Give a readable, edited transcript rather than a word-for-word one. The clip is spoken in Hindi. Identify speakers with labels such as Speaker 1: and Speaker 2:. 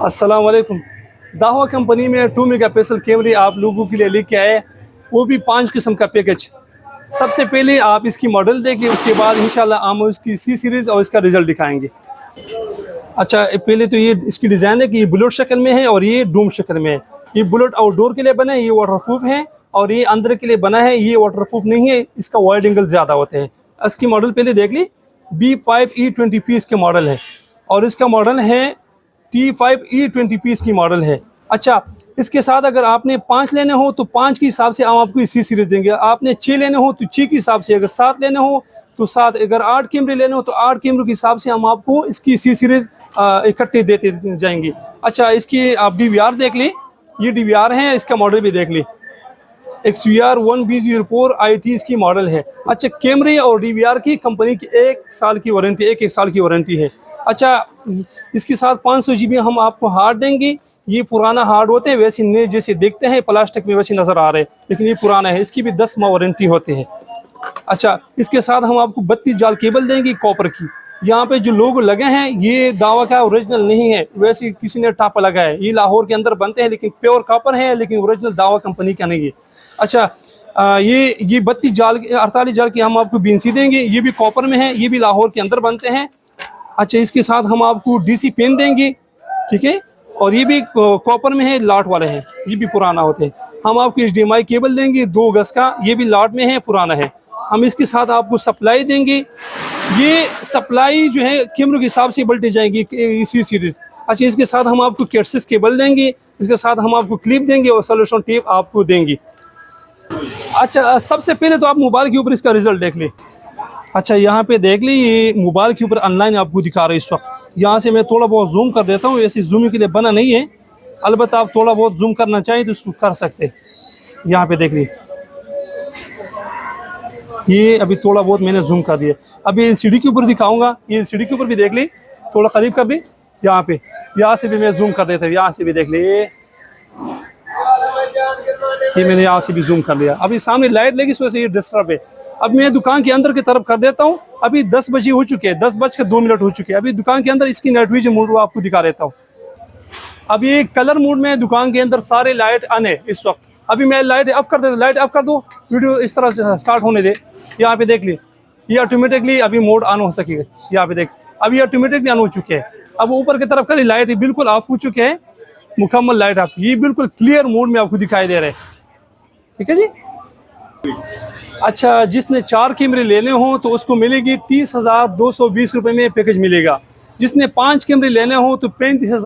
Speaker 1: अस्सलाम वालेकुम। दावा कंपनी में 2 मेगापिक्सल कैमरे आप लोगों के लिए लेके आए, वो भी 5 किस्म का पैकेज। सबसे पहले आप इसकी मॉडल देखिए, उसके बाद इंशाल्लाह हम इसकी सी सीरीज़ और इसका रिज़ल्ट दिखाएंगे। अच्छा, पहले तो ये इसकी डिज़ाइन है कि ये बुलेट शक्ल में है और ये डूम शक्ल में है। ये बुलेट आउटडोर के लिए बना है, ये वाटरप्रूफ है, और ये अंदर के लिए बना है, ये वाटरप्रूफ नहीं है, इसका वाइड एंगल ज़्यादा होते हैं। इसकी मॉडल पहले देख ली, B5E20P इसके मॉडल है, और इसका मॉडल है T5E20P इसकी मॉडल है। अच्छा, इसके साथ अगर आपने 5 लेने हो तो 5 के हिसाब से हम आपको इसी सीरीज देंगे। आपने 6 लेने हो तो 6 के हिसाब से, अगर 7 लेने हो तो 7, अगर 8 कैमरे लेने हो तो 8 कैमरों के हिसाब से हम आपको इसकी सी सीरीज इकट्ठे देते जाएंगे। अच्छा, इसकी आप DVR देख लें, ये DVR है, इसका मॉडल भी देख लें, XVR1B04 IT इसकी मॉडल है। अच्छा, कैमरे और DVR की कंपनी की 1 साल की वारंटी, 1 साल की वारंटी है। अच्छा, इसके साथ 500 GB हम आपको हार्ड देंगे। ये पुराना हार्ड होते हैं, वैसे नए जैसे देखते हैं प्लास्टिक में वैसे नज़र आ रहे हैं, लेकिन ये पुराना है, इसकी भी 10 माह वारंटी होती है। अच्छा, इसके साथ हम आपको 32 जाल केबल देंगे कॉपर की। यहाँ पे जो लोगो लगे हैं ये दावा का ओरिजिनल नहीं है, वैसे किसी ने टापा लगाया है। ये लाहौर के अंदर बनते हैं, लेकिन प्योर कॉपर है, लेकिन ओरिजिनल दावा कंपनी का नहीं है। अच्छा, ये 32 जाल 48 जाल की हम आपको बीनसी देंगे, ये भी कॉपर में है, ये भी लाहौर के अंदर बनते हैं। अच्छा, इसके साथ हम आपको DC पेन देंगे, ठीक है, और ये भी कॉपर में है, लाट वाले हैं, ये भी पुराना होते हैं। हम आपको HDMI केबल देंगे 2 गज का, ये भी लाट में है, पुराना है। हम इसके साथ आपको सप्लाई देंगे, ये सप्लाई जो है कैमरों के हिसाब से बल्टी जाएंगी इसी सीरीज। अच्छा, इसके साथ हम आपको कैटसिस केबल देंगे, इसके साथ हम आपको क्लिप देंगे और सोल्यूशन टेप आपको देंगे। अच्छा, सबसे पहले तो आप मोबाइल के ऊपर इसका रिजल्ट देख लें। अच्छा, यहाँ पे देख ली, ये मोबाइल के ऊपर ऑनलाइन आपको दिखा रहे हैं इस वक्त। यहाँ से मैं थोड़ा बहुत जूम कर देता हूँ, ऐसे जूमिंग के लिए बना नहीं है, अलबत्ता आप थोड़ा बहुत जूम करना चाहिए तो इसको कर सकते हैं। यहाँ पे देख ली, ये अभी थोड़ा बहुत मैंने जूम कर दिया। अभी सीढ़ी के ऊपर दिखाऊंगा, ये सीढ़ी के ऊपर भी देख ली, थोड़ा करीब कर दी। यहाँ पे, यहाँ से भी मैं जूम कर देता हूँ, यहाँ से भी देख ली, ये मैंने यहाँ से भी जूम कर लिया। अभी सामने लाइट लगी, इस वजह से ये डिस्टर्ब है। अब मैं दुकान के अंदर की तरफ कर देता हूँ। अभी 10 बजे हो चुके हैं, 10:02 हो चुके हैं। अभी दुकान के अंदर इसकी नाइट विजन मोड आपको दिखा देता हूँ। अब ये कलर मोड में दुकान के अंदर सारे लाइट ऑन है इस वक्त। अभी मैं लाइट ऑफ कर देता, लाइट ऑफ कर दो, वीडियो इस तरह से स्टार्ट होने दे। यहाँ पे देख ली, ये ऑटोमेटिकली अभी मोड ऑन हो सकेगा। यहाँ पे देख, अभी ऑटोमेटिकली ऑन हो चुके हैं। अब ऊपर की तरफ का लाइट बिल्कुल ऑफ हो चुके हैं, मुकम्मल लाइट ऑफ, ये बिल्कुल क्लियर मोड में आपको दिखाई दे रहे हैं। ठीक है जी। अच्छा, जिसने 4 कैमरे लेने हो तो उसको मिलेगी 30,220 रुपये में पैकेज मिलेगा। जिसने 5 कैमरे लेने हो तो 35,000